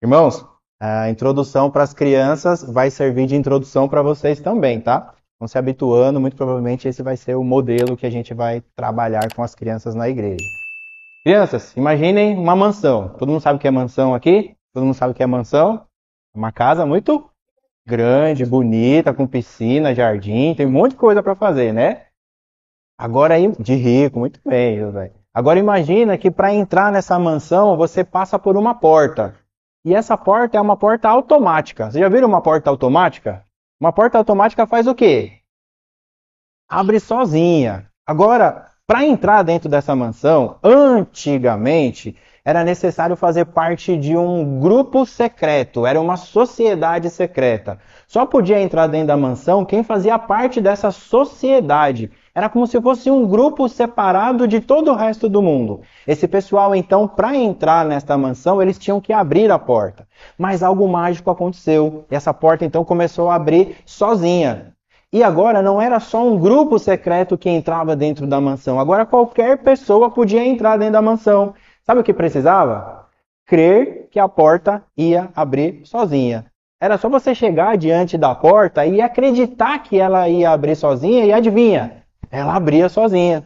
Irmãos, a introdução para as crianças vai servir de introdução para vocês também, tá? Vão se habituando, muito provavelmente esse vai ser o modelo que a gente vai trabalhar com as crianças na igreja. Crianças, imaginem uma mansão. Todo mundo sabe o que é mansão aqui? Todo mundo sabe o que é mansão? Uma casa muito grande, bonita, com piscina, jardim, tem um monte de coisa para fazer, né? Agora aí, de rico, muito bem, José. Agora imagina que para entrar nessa mansão você passa por uma porta. E essa porta é uma porta automática. Vocês já viram uma porta automática? Uma porta automática faz o quê? Abre sozinha. Agora, para entrar dentro dessa mansão, antigamente era necessário fazer parte de um grupo secreto, era uma sociedade secreta. Só podia entrar dentro da mansão quem fazia parte dessa sociedade. Era como se fosse um grupo separado de todo o resto do mundo. Esse pessoal, então, para entrar nesta mansão, eles tinham que abrir a porta. Mas algo mágico aconteceu. E essa porta, então, começou a abrir sozinha. E agora não era só um grupo secreto que entrava dentro da mansão. Agora qualquer pessoa podia entrar dentro da mansão. Sabe o que precisava? Crer que a porta ia abrir sozinha. Era só você chegar diante da porta e acreditar que ela ia abrir sozinha e adivinha? Ela abria sozinha.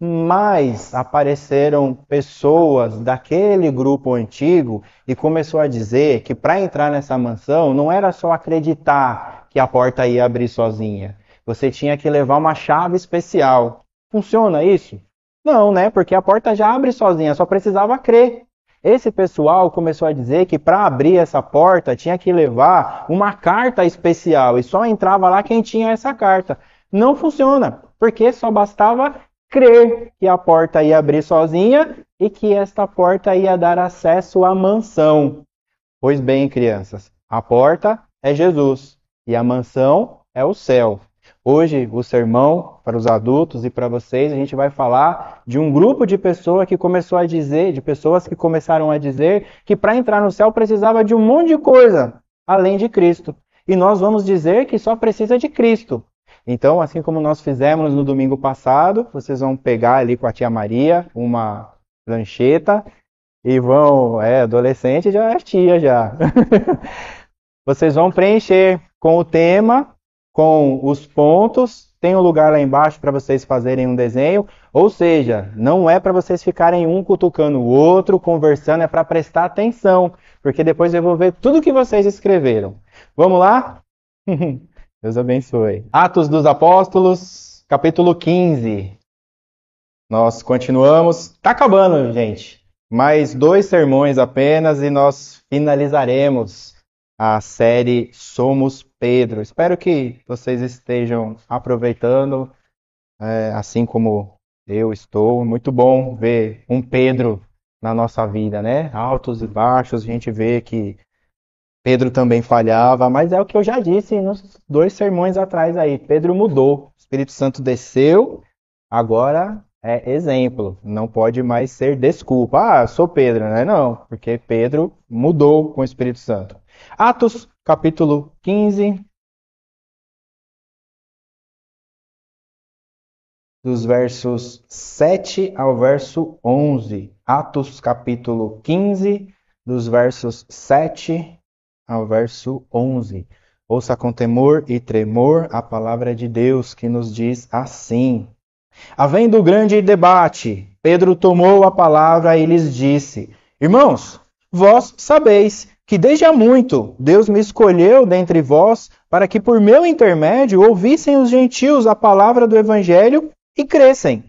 Mas apareceram pessoas daquele grupo antigo e começou a dizer que para entrar nessa mansão não era só acreditar que a porta ia abrir sozinha. Você tinha que levar uma chave especial. Funciona isso? Não, né? Porque a porta já abre sozinha, só precisava crer. Esse pessoal começou a dizer que para abrir essa porta tinha que levar uma carta especial e só entrava lá quem tinha essa carta. Não funciona, porque só bastava crer que a porta ia abrir sozinha e que esta porta ia dar acesso à mansão. Pois bem, crianças, a porta é Jesus e a mansão é o céu. Hoje, o sermão para os adultos e para vocês, a gente vai falar de um grupo de pessoas que começou a dizer, de pessoas que começaram a dizer que para entrar no céu precisava de um monte de coisa além de Cristo. E nós vamos dizer que só precisa de Cristo. Então, assim como nós fizemos no domingo passado, vocês vão pegar ali com a tia Maria uma lancheta e vão, adolescente já é tia já. Vocês vão preencher com o tema, com os pontos, tem um lugar lá embaixo para vocês fazerem um desenho, ou seja, não é para vocês ficarem um cutucando o outro, conversando, é para prestar atenção, porque depois eu vou ver tudo que vocês escreveram. Vamos lá? Deus abençoe. Atos dos Apóstolos, capítulo 15. Nós continuamos. Está acabando, gente. Mais 2 sermões apenas e nós finalizaremos a série Somos Pedro. Espero que vocês estejam aproveitando, assim como eu estou. Muito bom ver um Pedro na nossa vida, né? Altos e baixos, a gente vê que Pedro também falhava, mas é o que eu já disse nos 2 sermões atrás aí. Pedro mudou, o Espírito Santo desceu, agora é exemplo. Não pode mais ser desculpa. Ah, sou Pedro, né? Não, porque Pedro mudou com o Espírito Santo. Atos, capítulo 15, dos versos 7 ao verso 11. Atos, capítulo 15, dos versos 7 ao verso 11. Ouça com temor e tremor a palavra de Deus que nos diz assim: Havendo grande debate, Pedro tomou a palavra e lhes disse: Irmãos, vós sabeis que desde há muito Deus me escolheu dentre vós para que por meu intermédio ouvissem os gentios a palavra do evangelho e crescem.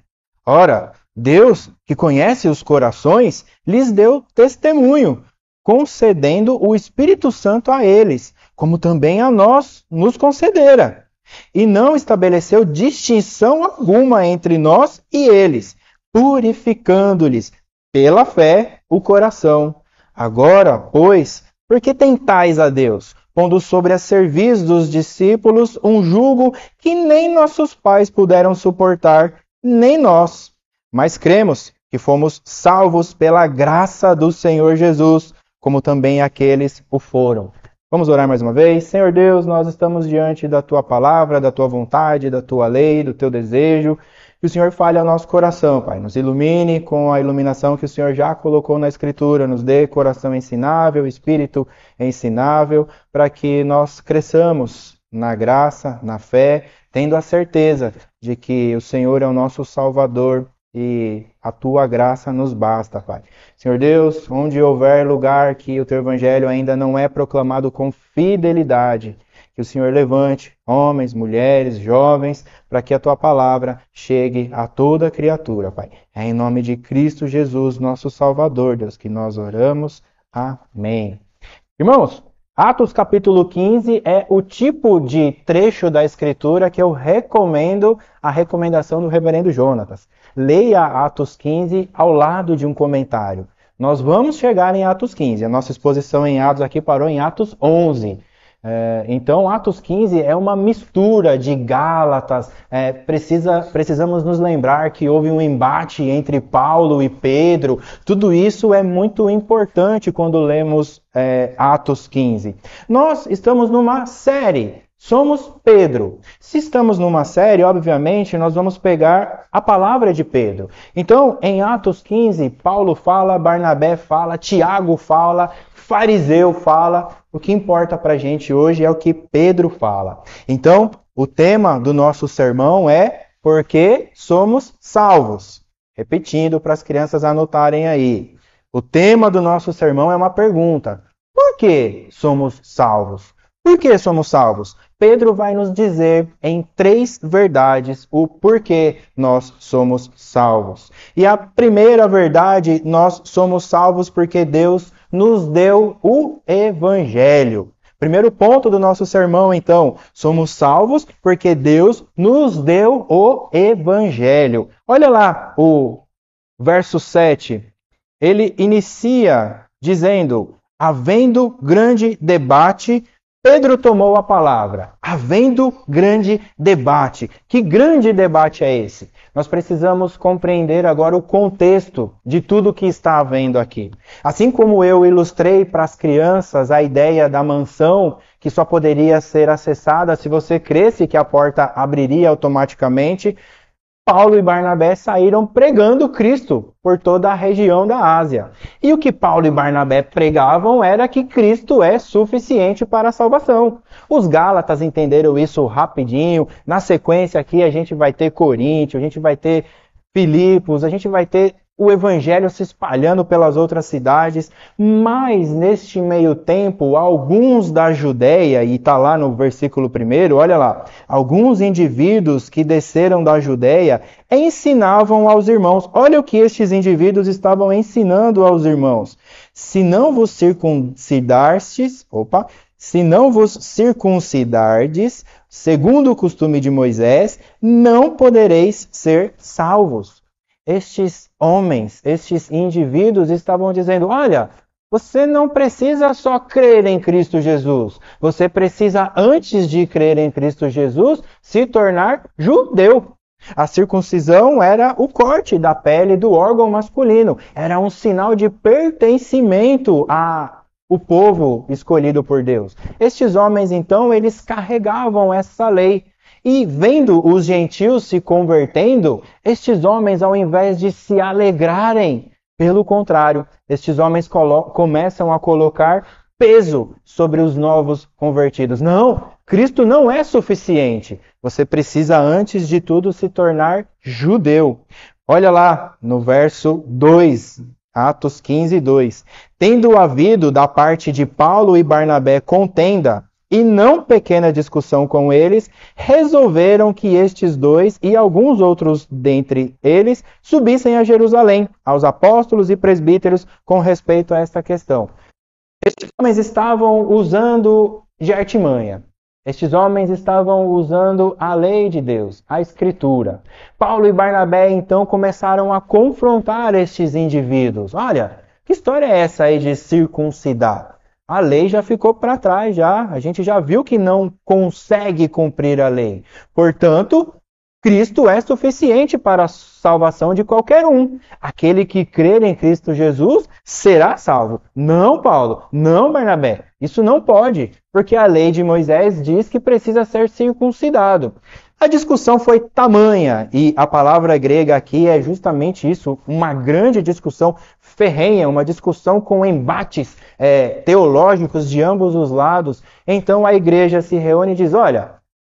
Ora, Deus, que conhece os corações, lhes deu testemunho, concedendo o Espírito Santo a eles, como também a nós nos concedera. E não estabeleceu distinção alguma entre nós e eles, purificando-lhes pela fé o coração. Agora, pois, por que tentais a Deus, pondo sobre a cerviz dos discípulos um jugo que nem nossos pais puderam suportar, nem nós? Mas cremos que fomos salvos pela graça do Senhor Jesus, como também aqueles o foram. Vamos orar mais uma vez? Senhor Deus, nós estamos diante da Tua palavra, da Tua vontade, da Tua lei, do Teu desejo. Que o Senhor fale ao nosso coração, Pai. Nos ilumine com a iluminação que o Senhor já colocou na Escritura. Nos dê coração ensinável, espírito ensinável, para que nós cresçamos na graça, na fé, tendo a certeza de que o Senhor é o nosso Salvador e a Tua graça nos basta, Pai. Senhor Deus, onde houver lugar que o Teu Evangelho ainda não é proclamado com fidelidade, que o Senhor levante homens, mulheres, jovens, para que a Tua palavra chegue a toda criatura, Pai. É em nome de Cristo Jesus, nosso Salvador, Deus, que nós oramos. Amém. Irmãos, Atos capítulo 15 é o tipo de trecho da Escritura que eu recomendo a recomendação do reverendo Jonatas. Leia Atos 15 ao lado de um comentário. Nós vamos chegar em Atos 15. A nossa exposição em Atos aqui parou em Atos 11. Então, Atos 15 é uma mistura de Gálatas. Precisamos nos lembrar que houve um embate entre Paulo e Pedro. Tudo isso é muito importante quando lemos Atos 15. Nós estamos numa série. Somos Pedro. Se estamos numa série, obviamente, nós vamos pegar a palavra de Pedro. Então, em Atos 15, Paulo fala, Barnabé fala, Tiago fala, fariseu fala. O que importa para a gente hoje é o que Pedro fala. Então, o tema do nosso sermão é porque somos salvos. Repetindo para as crianças anotarem aí. O tema do nosso sermão é uma pergunta. Por que somos salvos? Por que somos salvos? Pedro vai nos dizer em 3 verdades o porquê nós somos salvos. E a primeira verdade, nós somos salvos porque Deus nos deu o Evangelho. Primeiro ponto do nosso sermão, então, somos salvos porque Deus nos deu o Evangelho. Olha lá o verso 7. Ele inicia dizendo, havendo grande debate, Pedro tomou a palavra, havendo grande debate. Que grande debate é esse? Nós precisamos compreender agora o contexto de tudo que está havendo aqui. Assim como eu ilustrei para as crianças a ideia da mansão que só poderia ser acessada se você cresce, que a porta abriria automaticamente, Paulo e Barnabé saíram pregando Cristo por toda a região da Ásia. E o que Paulo e Barnabé pregavam era que Cristo é suficiente para a salvação. Os Gálatas entenderam isso rapidinho. Na sequência aqui a gente vai ter Coríntio, a gente vai ter Filipos, a gente vai ter o Evangelho se espalhando pelas outras cidades. Mas neste meio tempo, alguns da Judéia, e está lá no versículo 1, olha lá, alguns indivíduos que desceram da Judéia ensinavam aos irmãos. Olha o que estes indivíduos estavam ensinando aos irmãos. Se não vos circuncidardes, segundo o costume de Moisés, não podereis ser salvos. Estes homens, estes indivíduos estavam dizendo, olha, você não precisa só crer em Cristo Jesus. Você precisa, antes de crer em Cristo Jesus, se tornar judeu. A circuncisão era o corte da pele do órgão masculino. Era um sinal de pertencimento ao povo escolhido por Deus. Estes homens, então, eles carregavam essa lei. E vendo os gentios se convertendo, estes homens, ao invés de se alegrarem, pelo contrário, estes homens começam a colocar peso sobre os novos convertidos. Não, Cristo não é suficiente. Você precisa, antes de tudo, se tornar judeu. Olha lá no verso 2, Atos 15, 2. Tendo havido da parte de Paulo e Barnabé contenda, e não pequena discussão com eles, resolveram que estes dois e alguns outros dentre eles subissem a Jerusalém, aos apóstolos e presbíteros, com respeito a esta questão. Estes homens estavam usando de artimanha. Estes homens estavam usando a lei de Deus, a Escritura. Paulo e Barnabé, então, começaram a confrontar estes indivíduos. Olha, que história é essa aí de circuncidar? A lei já ficou para trás, já. A gente já viu que não consegue cumprir a lei. Portanto, Cristo é suficiente para a salvação de qualquer um. Aquele que crer em Cristo Jesus será salvo. Não, Paulo. Não, Barnabé. Isso não pode, porque a lei de Moisés diz que precisa ser circuncidado. A discussão foi tamanha, e a palavra grega aqui é justamente isso, uma grande discussão ferrenha, uma discussão com embates teológicos de ambos os lados. Então a igreja se reúne e diz, olha,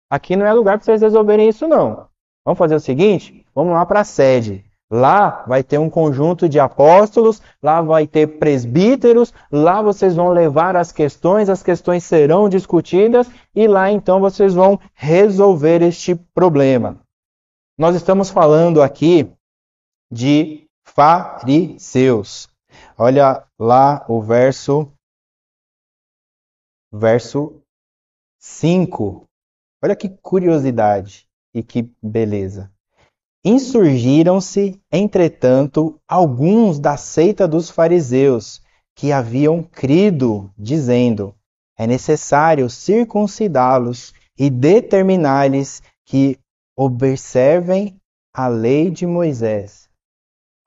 aqui não é lugar para vocês resolverem isso não. Vamos fazer o seguinte, vamos lá para a sede. Lá vai ter um conjunto de apóstolos, lá vai ter presbíteros, lá vocês vão levar as questões serão discutidas e lá então vocês vão resolver este problema. Nós estamos falando aqui de fariseus. Olha lá o verso 5. Olha que curiosidade e que beleza. Insurgiram-se, entretanto, alguns da seita dos fariseus, que haviam crido, dizendo, é necessário circuncidá-los e determinar-lhes que observem a lei de Moisés.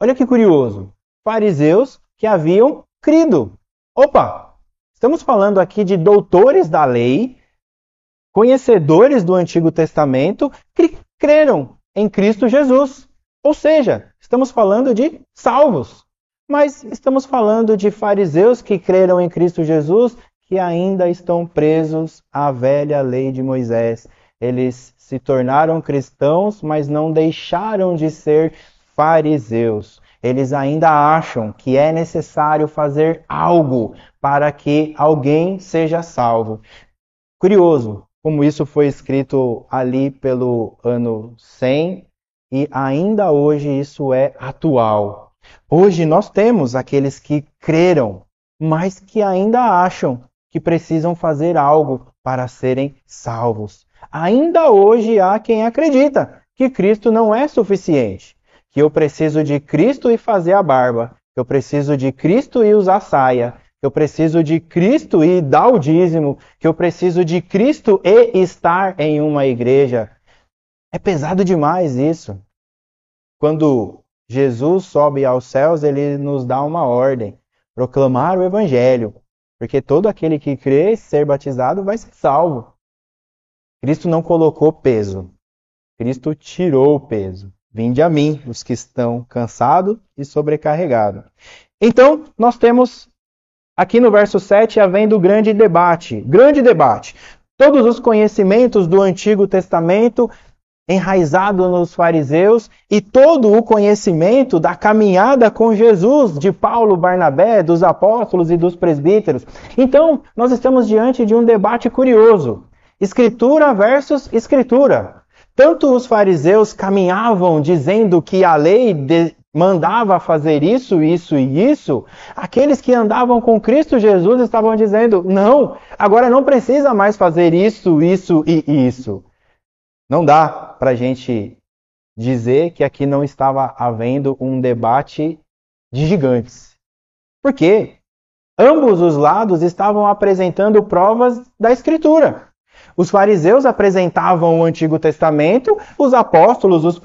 Olha que curioso, fariseus que haviam crido. Opa, estamos falando aqui de doutores da lei, conhecedores do Antigo Testamento, que creram em Cristo Jesus. Ou seja, estamos falando de salvos. Mas estamos falando de fariseus que creram em Cristo Jesus, que ainda estão presos à velha lei de Moisés. Eles se tornaram cristãos, mas não deixaram de ser fariseus. Eles ainda acham que é necessário fazer algo para que alguém seja salvo. Curioso como isso foi escrito ali pelo ano 100 e ainda hoje isso é atual. Hoje nós temos aqueles que creram, mas que ainda acham que precisam fazer algo para serem salvos. Ainda hoje há quem acredita que Cristo não é suficiente, que eu preciso de Cristo e fazer a barba, que eu preciso de Cristo e usar saia, que eu preciso de Cristo e dar o dízimo, que eu preciso de Cristo e estar em uma igreja. É pesado demais isso. Quando Jesus sobe aos céus, ele nos dá uma ordem, proclamar o evangelho, porque todo aquele que crê e ser batizado vai ser salvo. Cristo não colocou peso, Cristo tirou o peso. Vinde a mim, os que estão cansados e sobrecarregados. Então, nós temos aqui no verso 7, havendo grande debate. Todos os conhecimentos do Antigo Testamento enraizado nos fariseus e todo o conhecimento da caminhada com Jesus, de Paulo, Barnabé, dos apóstolos e dos presbíteros. Então, nós estamos diante de um debate curioso. Escritura versus Escritura. Tanto os fariseus caminhavam dizendo que a lei mandava fazer isso, isso e isso, aqueles que andavam com Cristo Jesus estavam dizendo, não, agora não precisa mais fazer isso, isso e isso. Não dá para a gente dizer que aqui não estava havendo um debate de gigantes. Por quê? Ambos os lados estavam apresentando provas da Escritura. Os fariseus apresentavam o Antigo Testamento, os apóstolos, os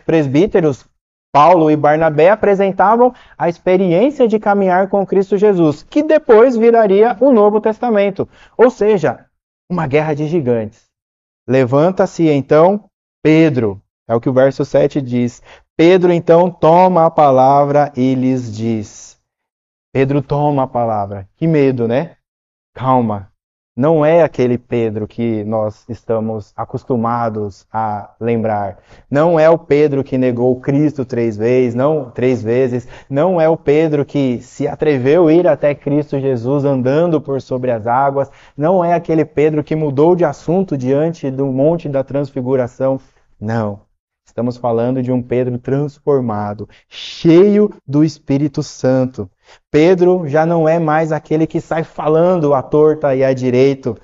presbíteros, Paulo e Barnabé apresentavam a experiência de caminhar com Cristo Jesus, que depois viraria o Novo Testamento. Ou seja, uma guerra de gigantes. Levanta-se então Pedro, é o que o verso 7 diz. Pedro então toma a palavra e lhes diz. Pedro toma a palavra. Que medo, né? Calma. Não é aquele Pedro que nós estamos acostumados a lembrar. Não é o Pedro que negou Cristo 3 vezes, não é o Pedro que se atreveu a ir até Cristo Jesus andando por sobre as águas, não é aquele Pedro que mudou de assunto diante do Monte da Transfiguração. Não. Estamos falando de um Pedro transformado, cheio do Espírito Santo. Pedro já não é mais aquele que sai falando à torta e à direita.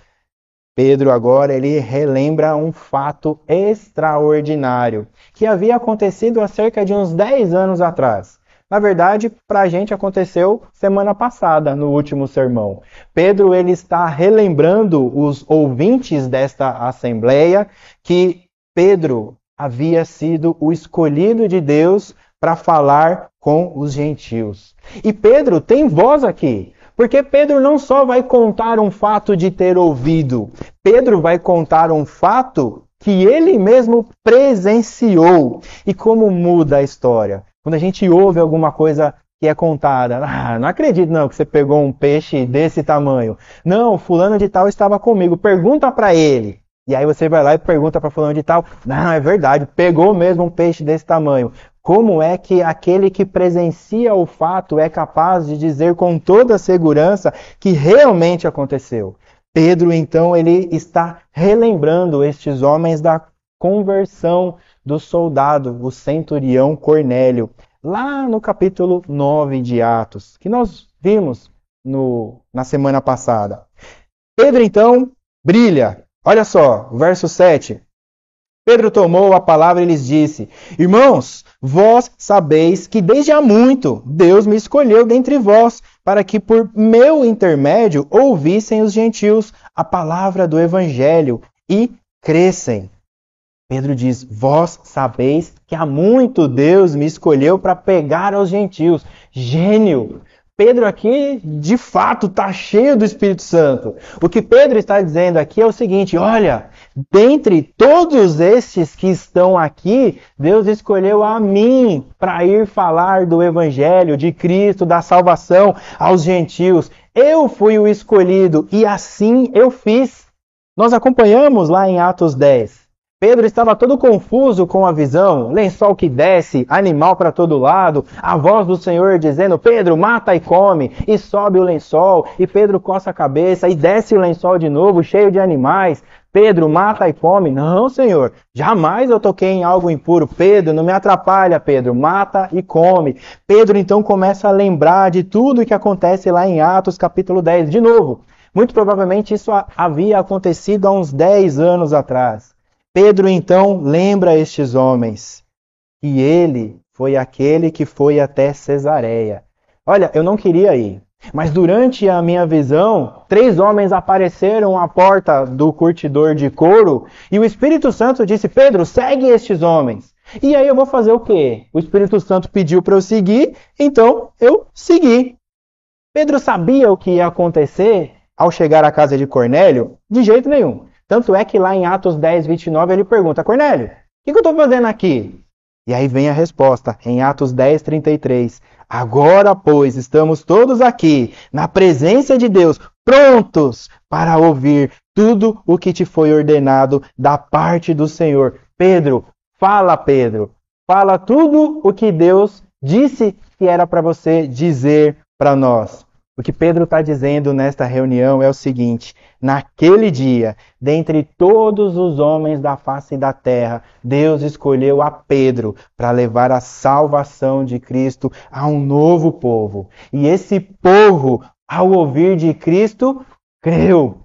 Pedro agora ele relembra um fato extraordinário que havia acontecido há cerca de uns 10 anos atrás. Na verdade, para a gente aconteceu semana passada, no último sermão. Pedro ele está relembrando os ouvintes desta assembleia que Pedro havia sido o escolhido de Deus para falar com os gentios. E Pedro tem voz aqui, porque Pedro não só vai contar um fato de ter ouvido, Pedro vai contar um fato que ele mesmo presenciou. E como muda a história? Quando a gente ouve alguma coisa que é contada, não acredito não que você pegou um peixe desse tamanho. Não, fulano de tal estava comigo, pergunta para ele. E aí você vai lá e pergunta para fulano de tal, não, é verdade, pegou mesmo um peixe desse tamanho. Como é que aquele que presencia o fato é capaz de dizer com toda segurança que realmente aconteceu? Pedro, então, ele está relembrando estes homens da conversão do soldado, o centurião Cornélio, lá no capítulo 9 de Atos, que nós vimos na semana passada. Pedro, então, brilha. Olha só, verso 7. Pedro tomou a palavra e lhes disse: Irmãos, vós sabeis que desde há muito Deus me escolheu dentre vós, para que por meu intermédio ouvissem os gentios a palavra do evangelho e crescem. Pedro diz: Vós sabeis que há muito Deus me escolheu para pegar aos gentios. Gênio! Pedro aqui, de fato, está cheio do Espírito Santo. O que Pedro está dizendo aqui é o seguinte: olha, dentre todos estes que estão aqui, Deus escolheu a mim para ir falar do Evangelho, de Cristo, da salvação aos gentios. Eu fui o escolhido e assim eu fiz. Nós acompanhamos lá em Atos 10. Pedro estava todo confuso com a visão, lençol que desce, animal para todo lado, a voz do Senhor dizendo: Pedro, mata e come, e sobe o lençol, e Pedro coça a cabeça, e desce o lençol de novo, cheio de animais. Pedro, mata e come. Não, Senhor, jamais eu toquei em algo impuro. Pedro, não me atrapalha, Pedro, mata e come. Pedro então começa a lembrar de tudo o que acontece lá em Atos capítulo 10. De novo, muito provavelmente isso havia acontecido há uns 10 anos atrás. Pedro então lembra estes homens que ele foi aquele que foi até Cesareia. Olha, eu não queria ir, mas durante a minha visão, 3 homens apareceram à porta do curtidor de couro e o Espírito Santo disse: Pedro, segue estes homens. E aí eu vou fazer o quê? O Espírito Santo pediu para eu seguir, então eu segui. Pedro sabia o que ia acontecer ao chegar à casa de Cornélio? De jeito nenhum. Tanto é que lá em Atos 10, 29, ele pergunta: Cornélio, o que eu estou fazendo aqui? E aí vem a resposta, em Atos 10, 33. Agora, pois, estamos todos aqui, na presença de Deus, prontos para ouvir tudo o que te foi ordenado da parte do Senhor. Pedro, fala tudo o que Deus disse que era para você dizer para nós. O que Pedro está dizendo nesta reunião é o seguinte: naquele dia, dentre todos os homens da face da terra, Deus escolheu a Pedro para levar a salvação de Cristo a um novo povo. E esse povo, ao ouvir de Cristo, creu.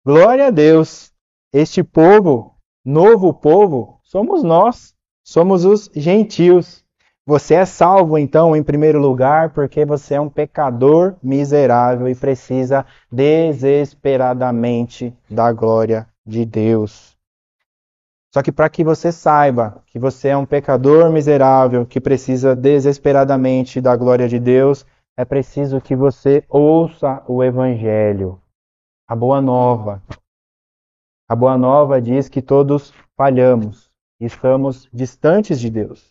Glória a Deus! Este povo, novo povo, somos nós, somos os gentios. Você é salvo, então, em primeiro lugar, porque você é um pecador miserável e precisa desesperadamente da glória de Deus. Só que para que você saiba que você é um pecador miserável que precisa desesperadamente da glória de Deus, é preciso que você ouça o Evangelho, a Boa Nova. A Boa Nova diz que todos falhamos e estamos distantes de Deus.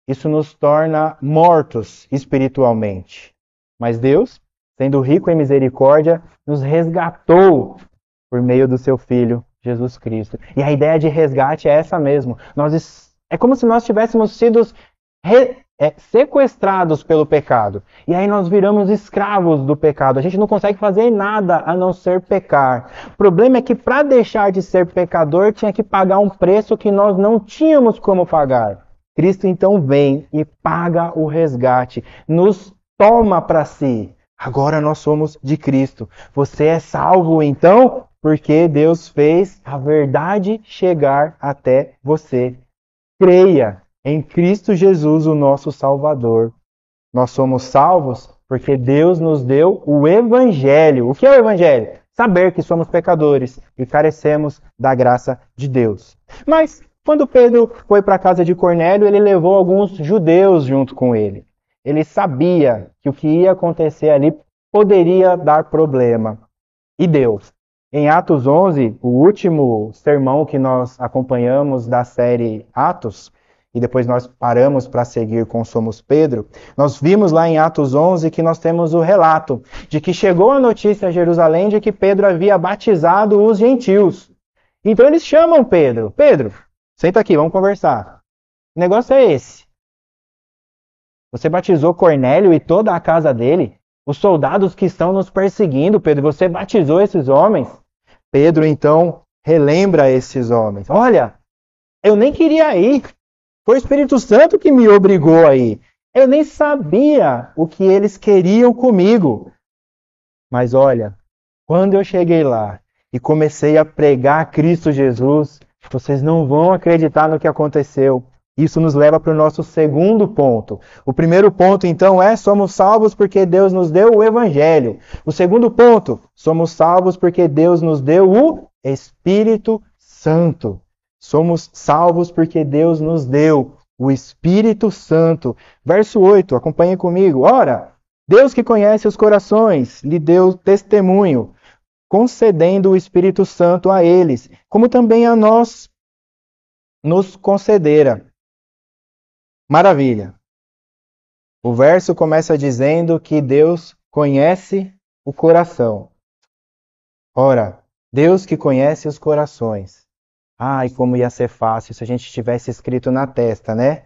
Isso nos torna mortos espiritualmente. Mas Deus, sendo rico em misericórdia, nos resgatou por meio do seu Filho, Jesus Cristo. E a ideia de resgate é essa mesmo. É como se nós tivéssemos sido sequestrados pelo pecado. E aí nós viramos escravos do pecado. A gente não consegue fazer nada a não ser pecar. O problema é que para deixar de ser pecador, tinha que pagar um preço que nós não tínhamos como pagar. Cristo então vem e paga o resgate, nos toma para si. Agora nós somos de Cristo. Você é salvo então porque Deus fez a verdade chegar até você. Creia em Cristo Jesus, o nosso Salvador. Nós somos salvos porque Deus nos deu o Evangelho. O que é o Evangelho? Saber que somos pecadores e carecemos da graça de Deus. Mas quando Pedro foi para a casa de Cornélio, ele levou alguns judeus junto com ele. Ele sabia que o que ia acontecer ali poderia dar problema. E deu. Em Atos 11, o último sermão que nós acompanhamos da série Atos, e depois nós paramos para seguir com Somos Pedro, nós vimos lá em Atos 11 que nós temos o relato de que chegou a notícia a Jerusalém de que Pedro havia batizado os gentios. Então eles chamam Pedro. Pedro, senta aqui, vamos conversar. O negócio é esse. Você batizou Cornélio e toda a casa dele? Os soldados que estão nos perseguindo, Pedro, você batizou esses homens? Pedro, então, relembra esses homens. Olha, eu nem queria ir. Foi o Espírito Santo que me obrigou a ir. Eu nem sabia o que eles queriam comigo. Mas olha, quando eu cheguei lá e comecei a pregar Cristo Jesus, vocês não vão acreditar no que aconteceu. Isso nos leva para o nosso segundo ponto. O primeiro ponto, então, é somos salvos porque Deus nos deu o Evangelho. O segundo ponto, somos salvos porque Deus nos deu o Espírito Santo. Somos salvos porque Deus nos deu o Espírito Santo. Verso 8, acompanhe comigo. Ora, Deus que conhece os corações, lhe deu testemunho, concedendo o Espírito Santo a eles, como também a nós nos concedera. Maravilha. O verso começa dizendo que Deus conhece o coração. Ora, Deus que conhece os corações. Ai, como ia ser fácil se a gente tivesse escrito na testa, né?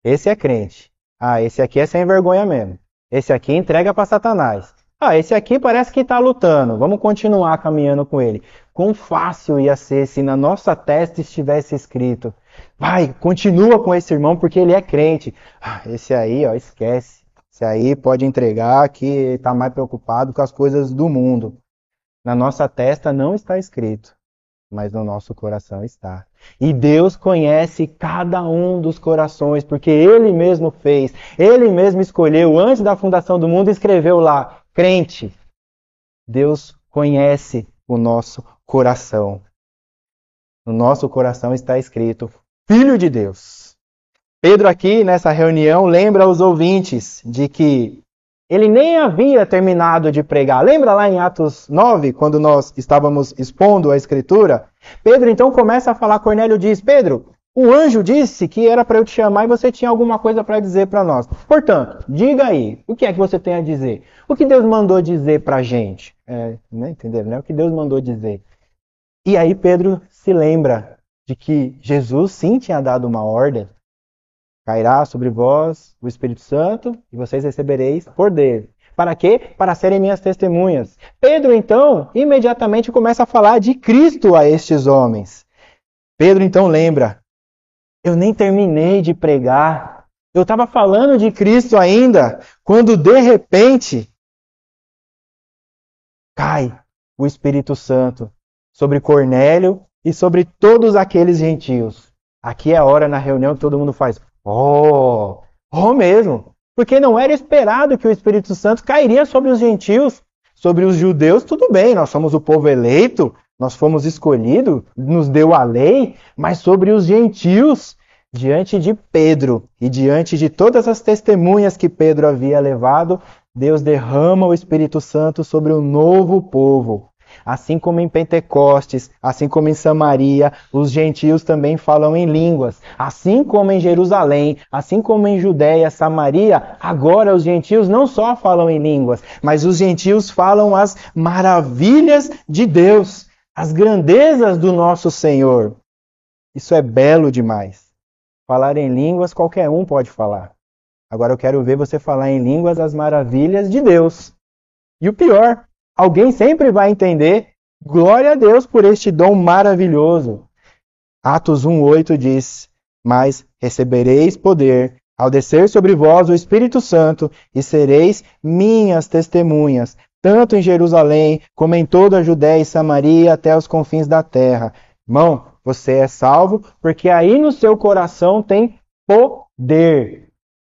Esse é crente. Ah, esse aqui é sem vergonha mesmo. Esse aqui entrega para Satanás. Ah, esse aqui parece que está lutando. Vamos continuar caminhando com ele. Quão fácil ia ser se na nossa testa estivesse escrito: vai, continua com esse irmão porque ele é crente. Ah, esse aí, ó, esquece. Esse aí pode entregar que está mais preocupado com as coisas do mundo. Na nossa testa não está escrito, mas no nosso coração está. E Deus conhece cada um dos corações, porque Ele mesmo fez, Ele mesmo escolheu, antes da fundação do mundo, escreveu lá, crente. Deus conhece o nosso coração. No nosso coração está escrito, Filho de Deus. Pedro aqui, nessa reunião, lembra aos ouvintes de que ele nem havia terminado de pregar. Lembra lá em Atos 9, quando nós estávamos expondo a Escritura? Pedro então começa a falar, Cornélio diz, Pedro, o anjo disse que era para eu te chamar e você tinha alguma coisa para dizer para nós. Portanto, diga aí, o que é que você tem a dizer? O que Deus mandou dizer para a gente? Entenderam, né? O que Deus mandou dizer. E aí Pedro se lembra de que Jesus sim tinha dado uma ordem. Cairá sobre vós o Espírito Santo e vocês recebereis poder. Para quê? Para serem minhas testemunhas. Pedro, então, imediatamente começa a falar de Cristo a estes homens. Pedro, então, lembra. Eu nem terminei de pregar. Eu estava falando de Cristo ainda, quando de repente cai o Espírito Santo sobre Cornélio e sobre todos aqueles gentios. Aqui é a hora na reunião que todo mundo faz... Oh mesmo, porque não era esperado que o Espírito Santo cairia sobre os gentios, sobre os judeus, tudo bem, nós somos o povo eleito, nós fomos escolhidos, nos deu a lei, mas sobre os gentios, diante de Pedro e diante de todas as testemunhas que Pedro havia levado, Deus derrama o Espírito Santo sobre um novo povo. Assim como em Pentecostes, assim como em Samaria, os gentios também falam em línguas. Assim como em Jerusalém, assim como em Judéia, Samaria, agora os gentios não só falam em línguas, mas os gentios falam as maravilhas de Deus, as grandezas do nosso Senhor. Isso é belo demais. Falar em línguas qualquer um pode falar. Agora eu quero ver você falar em línguas as maravilhas de Deus. E o pior, alguém sempre vai entender, glória a Deus por este dom maravilhoso. Atos 1:8 diz, mas recebereis poder ao descer sobre vós o Espírito Santo e sereis minhas testemunhas, tanto em Jerusalém como em toda a Judéia e Samaria até os confins da terra. Irmão, você é salvo porque aí no seu coração tem poder.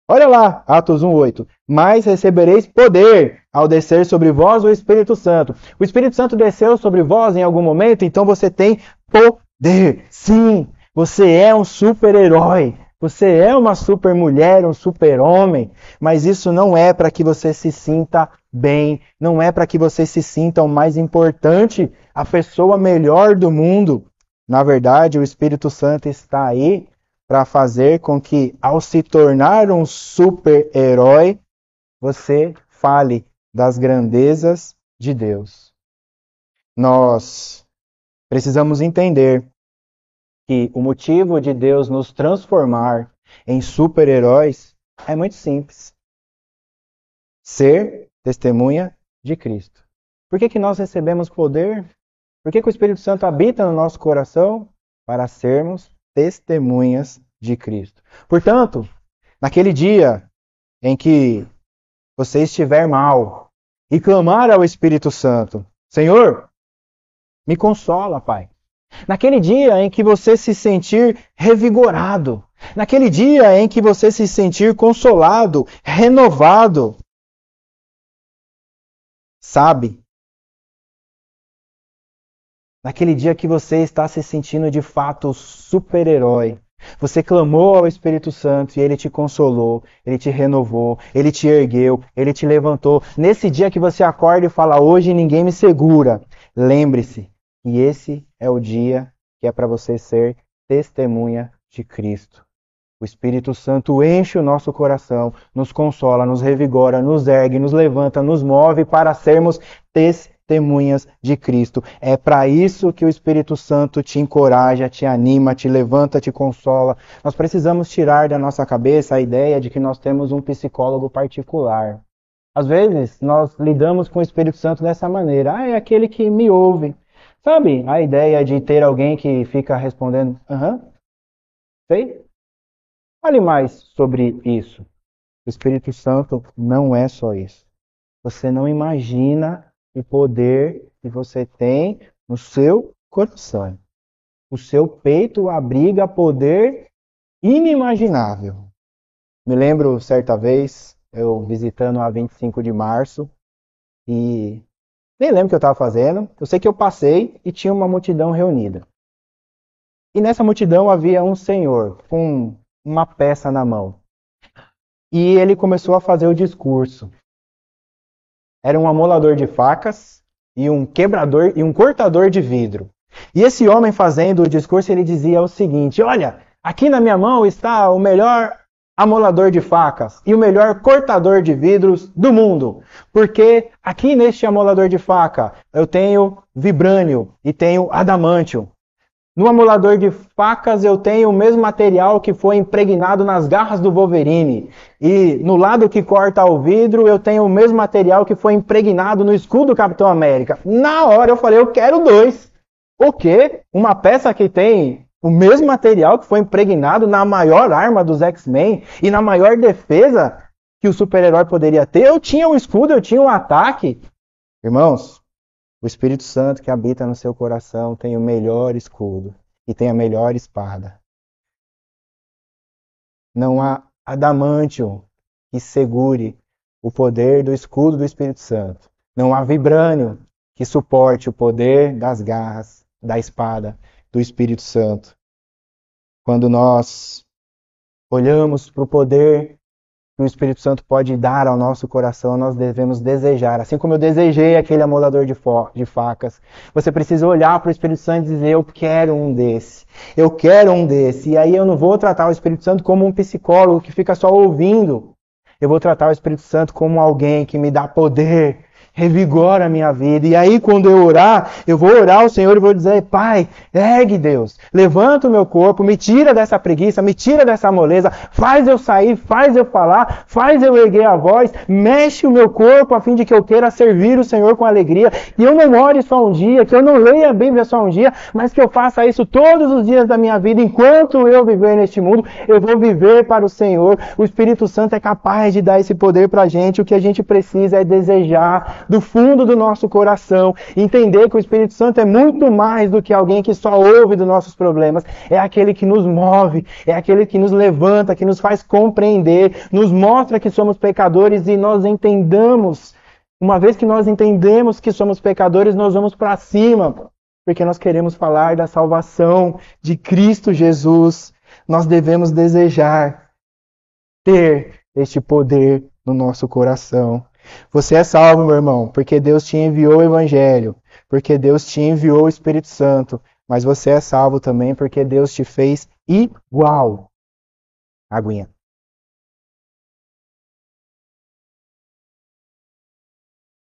Olha lá, Atos 1:8. Mas recebereis poder ao descer sobre vós o Espírito Santo. O Espírito Santo desceu sobre vós em algum momento, então você tem poder. Sim, você é um super-herói. Você é uma super mulher, um super homem, mas isso não é para que você se sinta bem, não é para que você se sinta o mais importante, a pessoa melhor do mundo. Na verdade, o Espírito Santo está aí para fazer com que, ao se tornar um super-herói, você fale das grandezas de Deus. Nós precisamos entender que o motivo de Deus nos transformar em super-heróis é muito simples. Ser testemunha de Cristo. Por que nós recebemos poder? Por que o Espírito Santo habita no nosso coração? Para sermos testemunhas de Cristo. Portanto, naquele dia em que você estiver mal e clamar ao Espírito Santo, Senhor, me consola, Pai. Naquele dia em que você se sentir revigorado, naquele dia em que você se sentir consolado, renovado, sabe? Naquele dia que você está se sentindo de fato super-herói, você clamou ao Espírito Santo e ele te consolou, ele te renovou, ele te ergueu, ele te levantou. Nesse dia que você acorda e fala, hoje ninguém me segura, lembre-se que esse é o dia que é para você ser testemunha de Cristo. O Espírito Santo enche o nosso coração, nos consola, nos revigora, nos ergue, nos levanta, nos move para sermos testemunhas de Cristo. É para isso que o Espírito Santo te encoraja, te anima, te levanta, te consola. Nós precisamos tirar da nossa cabeça a ideia de que nós temos um psicólogo particular. Às vezes, nós lidamos com o Espírito Santo dessa maneira. É aquele que me ouve. Sabe a ideia de ter alguém que fica respondendo, sei? Fale mais sobre isso. O Espírito Santo não é só isso. Você não imagina o poder que você tem no seu coração. O seu peito abriga poder inimaginável. Me lembro certa vez, eu visitando a 25 de março, e nem lembro o que eu estava fazendo. Eu sei que eu passei e tinha uma multidão reunida. E nessa multidão havia um senhor com uma peça na mão. E ele começou a fazer o discurso. Era um amolador de facas e um quebrador e um cortador de vidro. E esse homem fazendo o discurso, ele dizia o seguinte: olha, aqui na minha mão está o melhor amolador de facas e o melhor cortador de vidros do mundo. Porque aqui neste amolador de faca eu tenho vibrânio e tenho adamantio. No amolador de facas eu tenho o mesmo material que foi impregnado nas garras do Wolverine. E no lado que corta o vidro eu tenho o mesmo material que foi impregnado no escudo do Capitão América. Na hora eu falei, eu quero dois. O quê? Uma peça que tem o mesmo material que foi impregnado na maior arma dos X-Men e na maior defesa que o super-herói poderia ter. Eu tinha um escudo, eu tinha um ataque. Irmãos, o Espírito Santo que habita no seu coração tem o melhor escudo e tem a melhor espada. Não há adamantio que segure o poder do escudo do Espírito Santo. Não há vibrânio que suporte o poder das garras da espada do Espírito Santo. Quando nós olhamos para o poder que o Espírito Santo pode dar ao nosso coração, nós devemos desejar. Assim como eu desejei aquele amolador de facas, você precisa olhar para o Espírito Santo e dizer, eu quero um desse. Eu quero um desse. E aí eu não vou tratar o Espírito Santo como um psicólogo que fica só ouvindo. Eu vou tratar o Espírito Santo como alguém que me dá poder, revigora a minha vida. E aí quando eu orar, eu vou orar ao Senhor e vou dizer, Pai, ergue Deus, levanta o meu corpo, me tira dessa preguiça, me tira dessa moleza, faz eu sair, faz eu falar, faz eu erguer a voz, mexe o meu corpo a fim de que eu queira servir o Senhor com alegria. E eu não ore só um dia, que eu não leia a Bíblia só um dia, mas que eu faça isso todos os dias da minha vida. Enquanto eu viver neste mundo, eu vou viver para o Senhor. O Espírito Santo é capaz de dar esse poder pra gente. O que a gente precisa é desejar do fundo do nosso coração, entender que o Espírito Santo é muito mais do que alguém que só ouve dos nossos problemas, é aquele que nos move, é aquele que nos levanta, que nos faz compreender, nos mostra que somos pecadores e nós entendamos. Uma vez que nós entendemos que somos pecadores, nós vamos para cima, porque nós queremos falar da salvação de Cristo Jesus. nós devemos desejar ter este poder no nosso coração. Você é salvo, meu irmão, porque Deus te enviou o Evangelho, porque Deus te enviou o Espírito Santo, mas você é salvo também porque Deus te fez igual. Aguinha.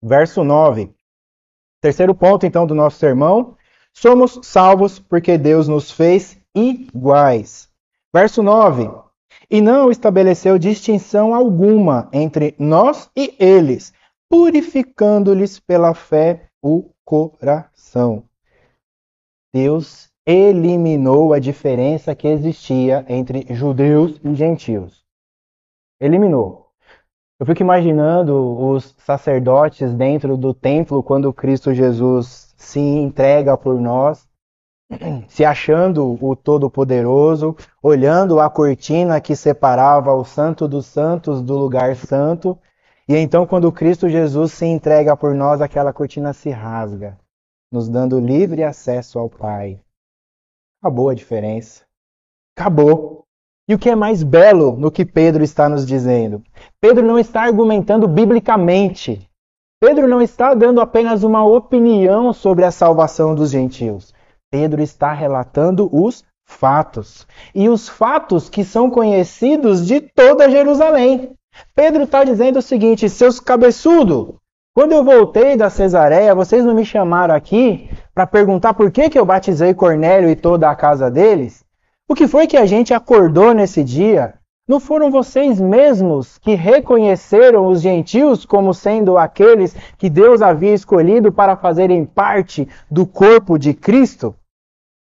Verso 9. Terceiro ponto, então, do nosso sermão. Somos salvos porque Deus nos fez iguais. Verso 9. E não estabeleceu distinção alguma entre nós e eles, purificando-lhes pela fé o coração. Deus eliminou a diferença que existia entre judeus e gentios. Eliminou. Eu fico imaginando os sacerdotes dentro do templo quando Cristo Jesus se entrega por nós, se achando o Todo-Poderoso, olhando a cortina que separava o Santo dos Santos do lugar santo, e então quando Cristo Jesus se entrega por nós, aquela cortina se rasga, nos dando livre acesso ao Pai. Acabou a diferença. Acabou. E o que é mais belo no que Pedro está nos dizendo? Pedro não está argumentando biblicamente. Pedro não está dando apenas uma opinião sobre a salvação dos gentios. Pedro está relatando os fatos. E os fatos que são conhecidos de toda Jerusalém. Pedro está dizendo o seguinte: seus cabeçudos, quando eu voltei da Cesareia, vocês não me chamaram aqui para perguntar por que eu batizei Cornélio e toda a casa deles? O que foi que a gente acordou nesse dia? Não foram vocês mesmos que reconheceram os gentios como sendo aqueles que Deus havia escolhido para fazerem parte do corpo de Cristo?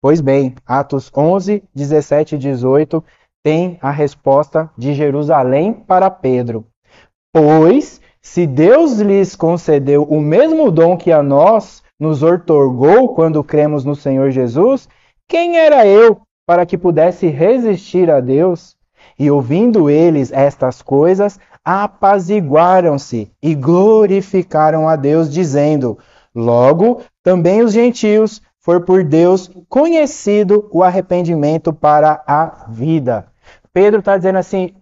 Pois bem, Atos 11, 17 e 18 tem a resposta de Jerusalém para Pedro. Pois, se Deus lhes concedeu o mesmo dom que a nós nos outorgou quando cremos no Senhor Jesus, quem era eu para que pudesse resistir a Deus? E ouvindo eles estas coisas, apaziguaram-se e glorificaram a Deus, dizendo: logo, também os gentios foi por Deus conhecido o arrependimento para a vida. Pedro está dizendo assim: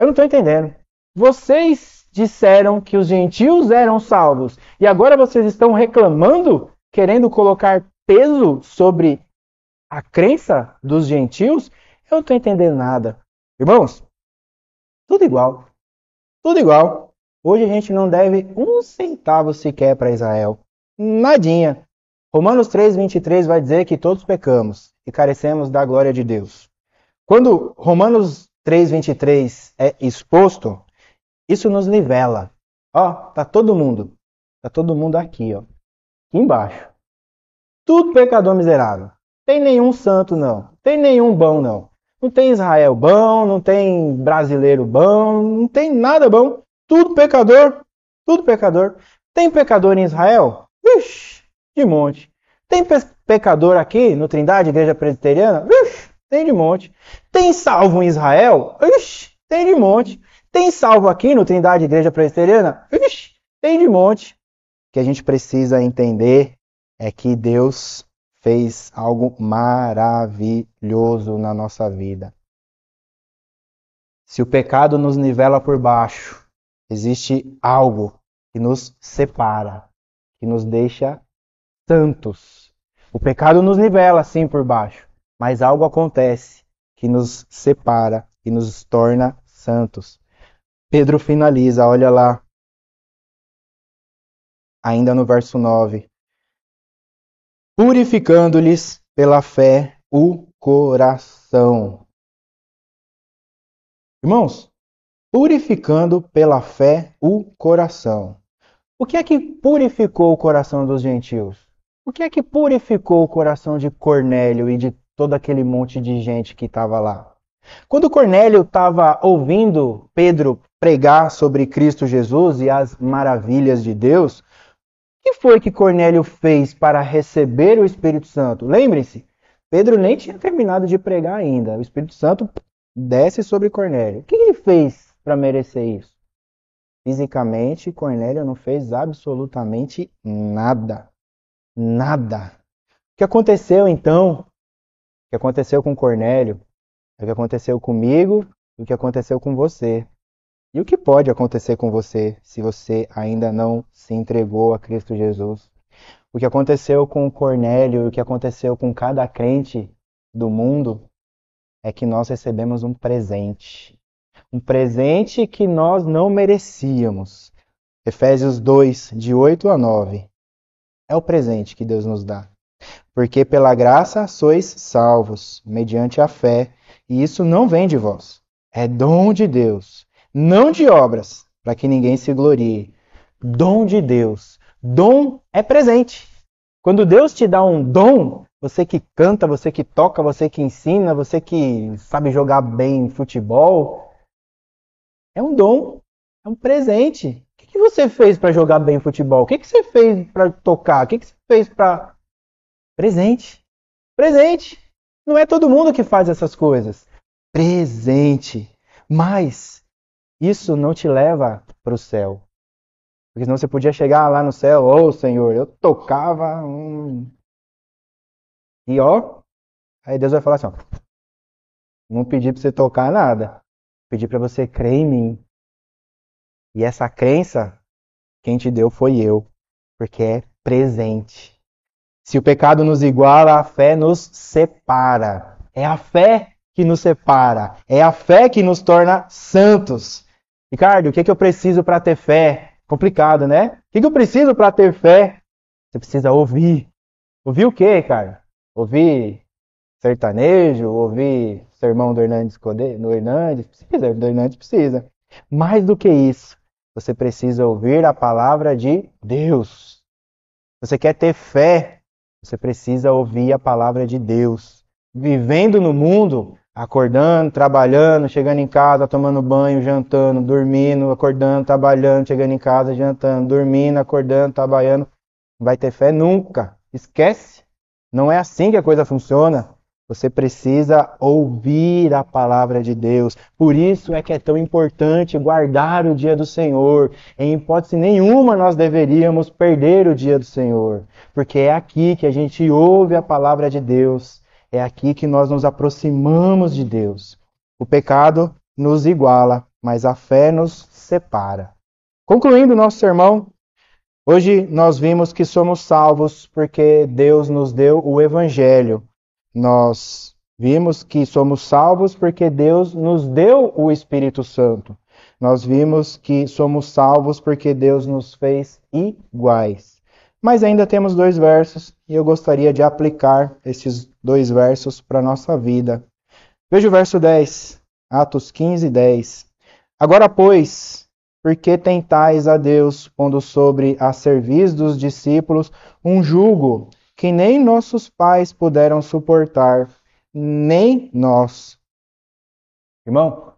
eu não estou entendendo. Vocês disseram que os gentios eram salvos e agora vocês estão reclamando, querendo colocar peso sobre a crença dos gentios? Eu não estou entendendo nada. Irmãos, tudo igual. Tudo igual. Hoje a gente não deve um centavo sequer para Israel. Nadinha. Romanos 3:23 vai dizer que todos pecamos e carecemos da glória de Deus. Quando Romanos 3:23 é exposto, isso nos nivela. Ó, tá todo mundo aqui, ó. Aqui embaixo. Tudo pecador miserável. Tem nenhum santo, não. Tem nenhum bom, não. Não tem Israel bom, não tem brasileiro bom, não tem nada bom. Tudo pecador. Tudo pecador. Tem pecador em Israel? Vixe, de monte. Tem pecador aqui no Trindade, Igreja Presbiteriana? Vixe, tem de monte. Tem salvo em Israel? Vixe, tem de monte. Tem salvo aqui no Trindade, Igreja Presbiteriana? Vixe, tem de monte. O que a gente precisa entender é que Deus fez algo maravilhoso na nossa vida. Se o pecado nos nivela por baixo, existe algo que nos separa, que nos deixa santos. O pecado nos nivela sim por baixo, mas algo acontece que nos separa e nos torna santos. Pedro finaliza, olha lá, ainda no verso 9. Purificando-lhes pela fé o coração. Irmãos, purificando pela fé o coração. O que é que purificou o coração dos gentios? O que é que purificou o coração de Cornélio e de todo aquele monte de gente que estava lá? Quando Cornélio estava ouvindo Pedro pregar sobre Cristo Jesus e as maravilhas de Deus, o que foi que Cornélio fez para receber o Espírito Santo? Lembre-se, Pedro nem tinha terminado de pregar ainda. O Espírito Santo desce sobre Cornélio. O que ele fez para merecer isso? Fisicamente, Cornélio não fez absolutamente nada. Nada. O que aconteceu então? O que aconteceu com Cornélio É o que aconteceu comigo, o que aconteceu com você. E o que pode acontecer com você se você ainda não se entregou a Cristo Jesus? O que aconteceu com Cornélio, o que aconteceu com cada crente do mundo é que nós recebemos um presente. Um presente que nós não merecíamos. Efésios 2, de 8 a 9. É o presente que Deus nos dá. Porque pela graça sois salvos, mediante a fé, e isso não vem de vós. É dom de Deus, não de obras, para que ninguém se glorie. Dom de Deus. Dom é presente. Quando Deus te dá um dom, você que canta, você que toca, você que ensina, você que sabe jogar bem futebol, é um dom, é um presente. O que você fez para jogar bem futebol? O que você fez para tocar? O que você fez para... Presente. Presente. Não é todo mundo que faz essas coisas. Presente. Mas isso não te leva para o céu. Porque senão você podia chegar lá no céu, ô Senhor, eu tocava e ó, aí Deus vai falar assim, ó, não pedi para você tocar nada, pedi para você crer em mim. E essa crença, quem te deu foi eu, porque é presente. Se o pecado nos iguala, a fé nos separa. É a fé que nos separa. É a fé que nos torna santos. Ricardo, o que eu preciso para ter fé? Complicado, né? O que eu preciso para ter fé? Você precisa ouvir. Ouvir o quê, Ricardo? Ouvir sertanejo? Ouvir sermão do Hernandes? Do Hernandes precisa. Mais do que isso, você precisa ouvir a palavra de Deus. Você quer ter fé? Você precisa ouvir a palavra de Deus. Vivendo no mundo, acordando, trabalhando, chegando em casa, tomando banho, jantando, dormindo, acordando, trabalhando, chegando em casa, jantando, dormindo, acordando, trabalhando. Não vai ter fé nunca. Esquece. Não é assim que a coisa funciona. Você precisa ouvir a palavra de Deus. Por isso é que é tão importante guardar o dia do Senhor. Em hipótese nenhuma nós deveríamos perder o dia do Senhor. Porque é aqui que a gente ouve a palavra de Deus. É aqui que nós nos aproximamos de Deus. O pecado nos iguala, mas a fé nos separa. Concluindo o nosso sermão, hoje nós vimos que somos salvos porque Deus nos deu o Evangelho. Nós vimos que somos salvos porque Deus nos deu o Espírito Santo. Nós vimos que somos salvos porque Deus nos fez iguais. Mas ainda temos 2 versos e eu gostaria de aplicar esses 2 versos para a nossa vida. Veja o verso 10, Atos 15, 10. Agora, pois, por que tentais a Deus, pondo sobre a cerviz dos discípulos um jugo que nem nossos pais puderam suportar, nem nós? Irmão,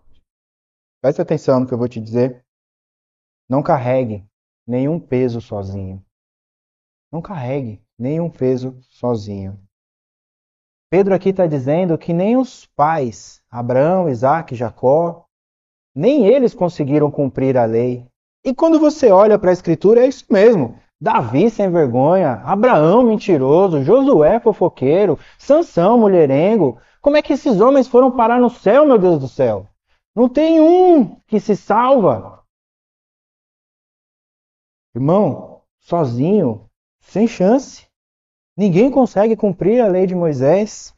preste atenção no que eu vou te dizer. Não carregue nenhum peso sozinho. Não carregue nenhum peso sozinho. Pedro aqui está dizendo que nem os pais, Abraão, Isaac, Jacó, nem eles conseguiram cumprir a lei. E quando você olha para a Escritura, é isso mesmo. Davi sem vergonha, Abraão mentiroso, Josué fofoqueiro, Sansão mulherengo. Como é que esses homens foram parar no céu, meu Deus do céu? Não tem um que se salva. Irmão, sozinho, sem chance. Ninguém consegue cumprir a lei de Moisés.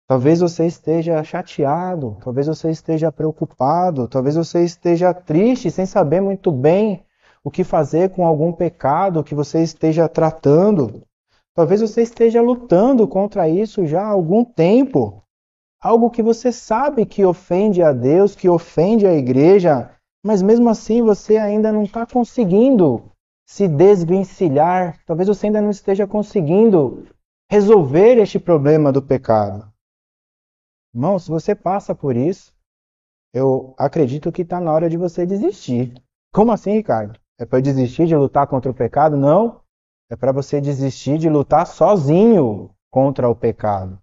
Talvez você esteja chateado, talvez você esteja preocupado, talvez você esteja triste, sem saber muito bem o que fazer com algum pecado que você esteja tratando. Talvez você esteja lutando contra isso já há algum tempo. Algo que você sabe que ofende a Deus, que ofende a igreja, mas mesmo assim você ainda não está conseguindo se desvencilhar. Talvez você ainda não esteja conseguindo resolver este problema do pecado. Irmão, se você passa por isso, eu acredito que está na hora de você desistir. Como assim, Ricardo? É para eu desistir de lutar contra o pecado? Não. É para você desistir de lutar sozinho contra o pecado.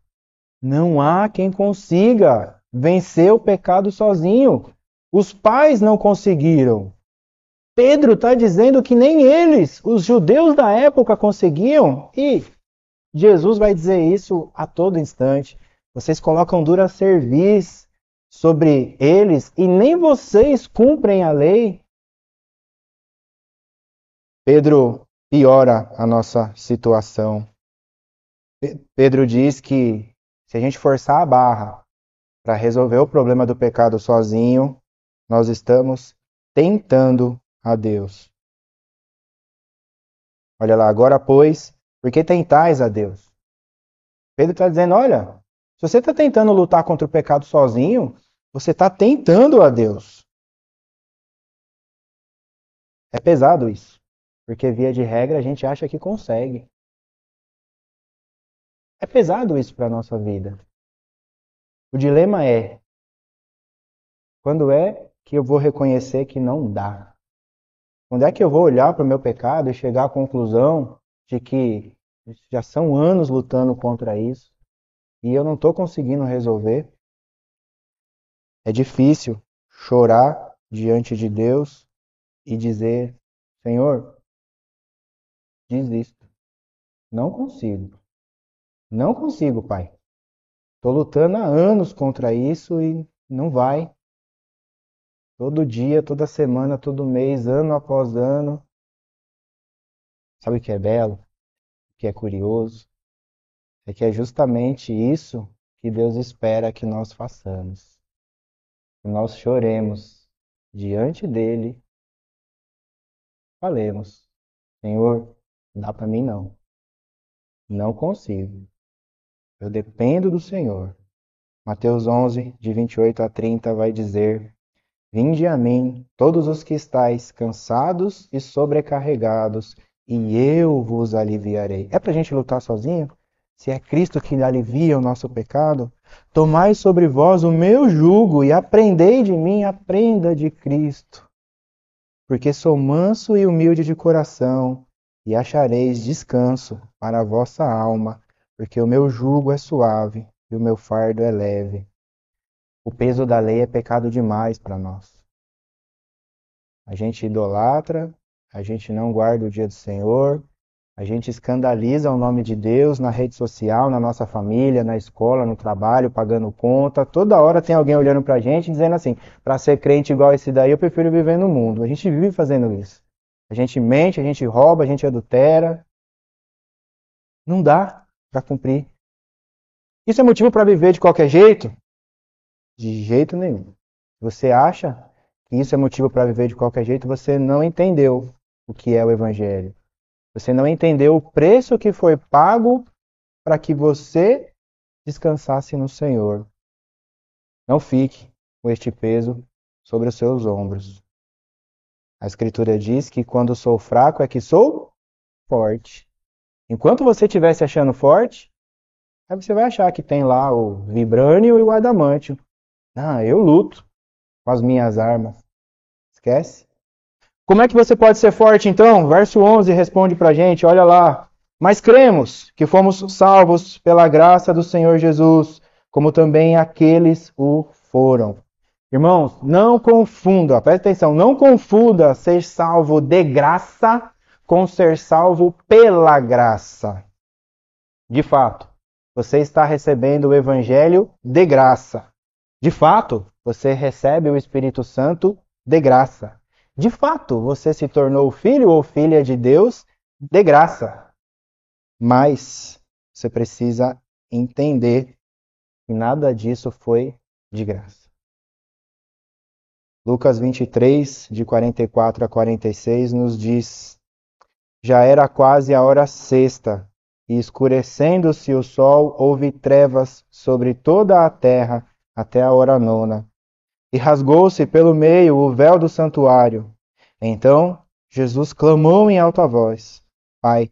Não há quem consiga vencer o pecado sozinho. Os pais não conseguiram. Pedro está dizendo que nem eles, os judeus da época, conseguiam. E Jesus vai dizer isso a todo instante. Vocês colocam dura cerviz sobre eles e nem vocês cumprem a lei. Pedro piora a nossa situação. Pedro diz que se a gente forçar a barra para resolver o problema do pecado sozinho, nós estamos tentando a Deus. Olha lá, agora pois, por que tentais a Deus? Pedro está dizendo, olha, se você está tentando lutar contra o pecado sozinho, você está tentando a Deus. É pesado isso, porque via de regra a gente acha que consegue. É pesado isso para a nossa vida. O dilema é, quando é que eu vou reconhecer que não dá? Quando é que eu vou olhar para o meu pecado e chegar à conclusão de que já são anos lutando contra isso e eu não estou conseguindo resolver? É difícil chorar diante de Deus e dizer, Senhor, desisto. Não consigo. Não consigo, Pai. Estou lutando há anos contra isso e não vai. Todo dia, toda semana, todo mês, ano após ano. Sabe o que é belo? O que é curioso? É que é justamente isso que Deus espera que nós façamos. Que nós choremos diante dele, falemos, Senhor, não dá para mim não. Não consigo. Eu dependo do Senhor. Mateus 11, de 28 a 30 vai dizer, Vinde a mim, todos os que estáis cansados e sobrecarregados, e eu vos aliviarei. É para a gente lutar sozinho? Se é Cristo que alivia o nosso pecado, tomai sobre vós o meu jugo e aprendei de mim, aprenda de Cristo. Porque sou manso e humilde de coração, e achareis descanso para a vossa alma, porque o meu jugo é suave e o meu fardo é leve. O peso da lei é pecado demais para nós. A gente idolatra, a gente não guarda o dia do Senhor, a gente escandaliza o nome de Deus na rede social, na nossa família, na escola, no trabalho, pagando conta. Toda hora tem alguém olhando pra gente dizendo assim, para ser crente igual esse daí, eu prefiro viver no mundo. A gente vive fazendo isso. A gente mente, a gente rouba, a gente adultera. Não dá para cumprir. Isso é motivo para viver de qualquer jeito? De jeito nenhum. Você acha que isso é motivo para viver de qualquer jeito? Você não entendeu o que é o Evangelho. Você não entendeu o preço que foi pago para que você descansasse no Senhor. Não fique com este peso sobre os seus ombros. A Escritura diz que quando sou fraco é que sou forte. Enquanto você estiver se achando forte, aí você vai achar que tem lá o vibrânio e o adamantio. Ah, eu luto com as minhas armas. Esquece. Como é que você pode ser forte então? Verso 11 responde pra gente, olha lá. Mas cremos que fomos salvos pela graça do Senhor Jesus, como também aqueles o foram. Irmãos, não confunda, presta atenção, não confunda ser salvo de graça com ser salvo pela graça. De fato, você está recebendo o Evangelho de graça. De fato, você recebe o Espírito Santo de graça. De fato, você se tornou filho ou filha de Deus de graça. Mas você precisa entender que nada disso foi de graça. Lucas 23, de 44 a 46, nos diz: Já era quase a hora sexta, e escurecendo-se o sol, houve trevas sobre toda a terra até a hora nona. E rasgou-se pelo meio o véu do santuário. Então Jesus clamou em alta voz: Pai,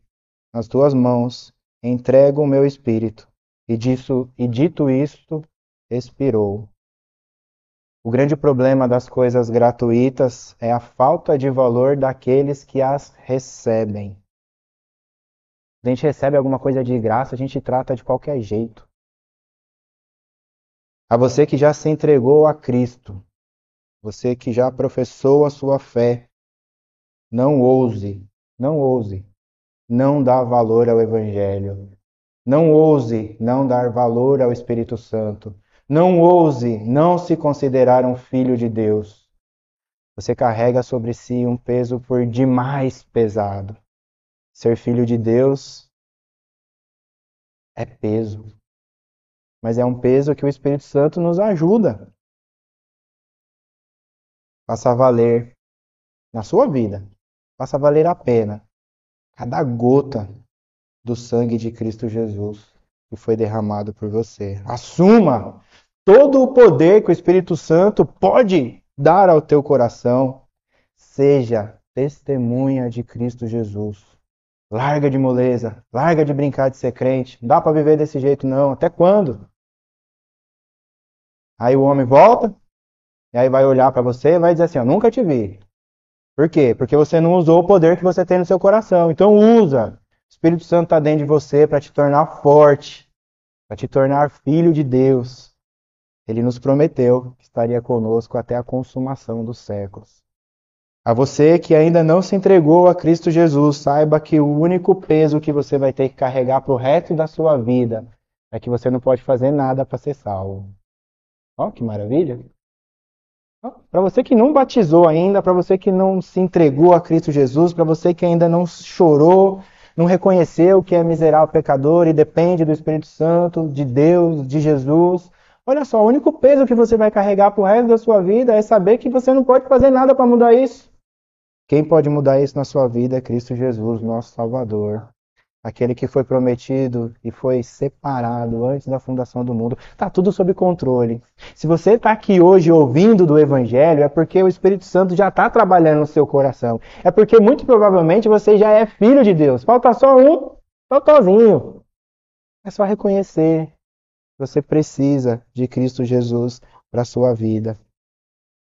nas tuas mãos entrego o meu espírito. E dito isto, expirou. O grande problema das coisas gratuitas é a falta de valor daqueles que as recebem. Quando a gente recebe alguma coisa de graça, a gente trata de qualquer jeito. A você que já se entregou a Cristo, você que já professou a sua fé, não ouse não dar valor ao Evangelho. Não ouse não dar valor ao Espírito Santo. Não ouse não se considerar um filho de Deus. Você carrega sobre si um peso por demais pesado. Ser filho de Deus é peso, mas é um peso que o Espírito Santo nos ajuda. Faça valer na sua vida. Faça valer a pena cada gota do sangue de Cristo Jesus que foi derramado por você. Assuma todo o poder que o Espírito Santo pode dar ao teu coração. Seja testemunha de Cristo Jesus. Larga de moleza, larga de brincar de ser crente. Não dá para viver desse jeito não. Até quando? Aí o homem volta, e aí vai olhar para você e vai dizer assim, ó, nunca te vi. Por quê? Porque você não usou o poder que você tem no seu coração. Então usa. O Espírito Santo está dentro de você para te tornar forte, para te tornar filho de Deus. Ele nos prometeu que estaria conosco até a consumação dos séculos. A você que ainda não se entregou a Cristo Jesus, saiba que o único peso que você vai ter que carregar para o resto da sua vida é que você não pode fazer nada para ser salvo. Ó, que maravilha! Para você que não batizou ainda, para você que não se entregou a Cristo Jesus, para você que ainda não chorou, não reconheceu que é miserável pecador e depende do Espírito Santo, de Deus, de Jesus. Olha só, o único peso que você vai carregar para o resto da sua vida é saber que você não pode fazer nada para mudar isso. Quem pode mudar isso na sua vida é Cristo Jesus, nosso Salvador. Aquele que foi prometido e foi separado antes da fundação do mundo. Está tudo sob controle. Se você está aqui hoje ouvindo do Evangelho, é porque o Espírito Santo já está trabalhando no seu coração. É porque muito provavelmente você já é filho de Deus. Falta só um totozinho. É só reconhecer. Você precisa de Cristo Jesus para a sua vida.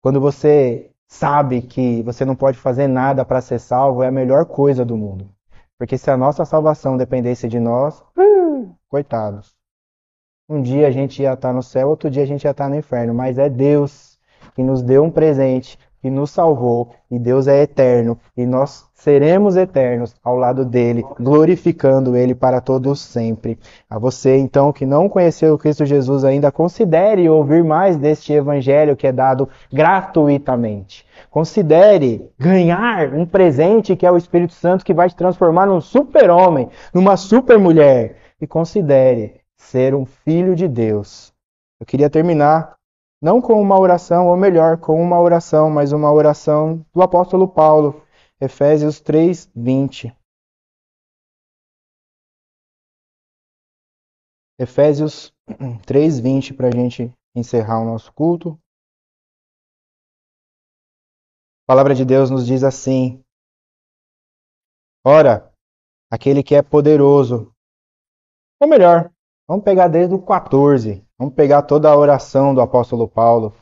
Quando você sabe que você não pode fazer nada para ser salvo, é a melhor coisa do mundo. Porque se a nossa salvação dependesse de nós, coitados. Um dia a gente ia estar no céu, outro dia a gente ia estar no inferno. Mas é Deus que nos deu um presente, que nos salvou. E Deus é eterno. E nós seremos eternos ao lado dele, glorificando ele para todos sempre. A você, então, que não conheceu Cristo Jesus ainda, considere ouvir mais deste evangelho que é dado gratuitamente. Considere ganhar um presente que é o Espírito Santo que vai te transformar num super-homem, numa super-mulher. E considere ser um filho de Deus. Eu queria terminar não com uma oração, ou melhor, com uma oração, mas uma oração do apóstolo Paulo, Efésios 3:20. Efésios 3:20 para a gente encerrar o nosso culto. A palavra de Deus nos diz assim: ora, aquele que é poderoso, ou melhor, vamos pegar desde o 14, vamos pegar toda a oração do apóstolo Paulo.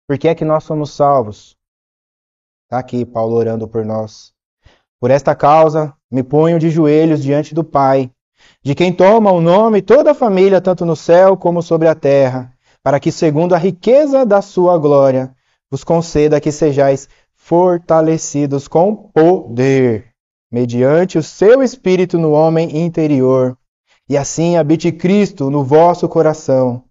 Por que é que nós somos salvos? Está aqui Paulo orando por nós. Por esta causa, me ponho de joelhos diante do Pai, de quem toma o nome toda a família, tanto no céu como sobre a terra, para que, segundo a riqueza da sua glória, vos conceda que sejais fortalecidos com poder, mediante o seu Espírito no homem interior, e assim habite Cristo no vosso coração,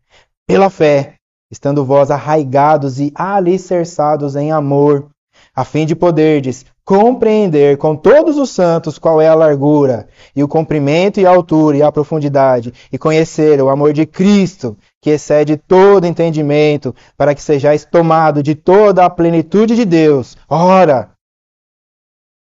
pela fé, estando vós arraigados e alicerçados em amor, a fim de poderdes compreender com todos os santos qual é a largura, e o comprimento e a altura e a profundidade, e conhecer o amor de Cristo, que excede todo entendimento, para que sejais tomados de toda a plenitude de Deus. Ora,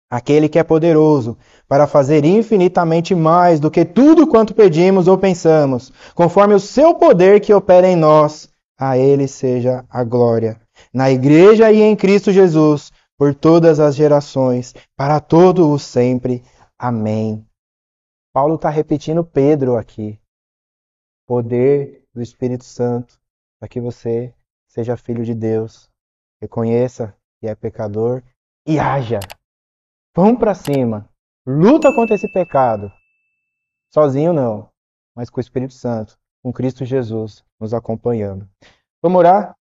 aquele que é poderoso para fazer infinitamente mais do que tudo quanto pedimos ou pensamos, conforme o seu poder que opera em nós, a ele seja a glória, na igreja e em Cristo Jesus, por todas as gerações, para todo o sempre. Amém. Paulo está repetindo Pedro aqui. Poder do Espírito Santo, para que você seja filho de Deus, reconheça que é pecador e haja. Vamos para cima. Luta contra esse pecado. Sozinho não, mas com o Espírito Santo, com Cristo Jesus nos acompanhando. Vamos orar?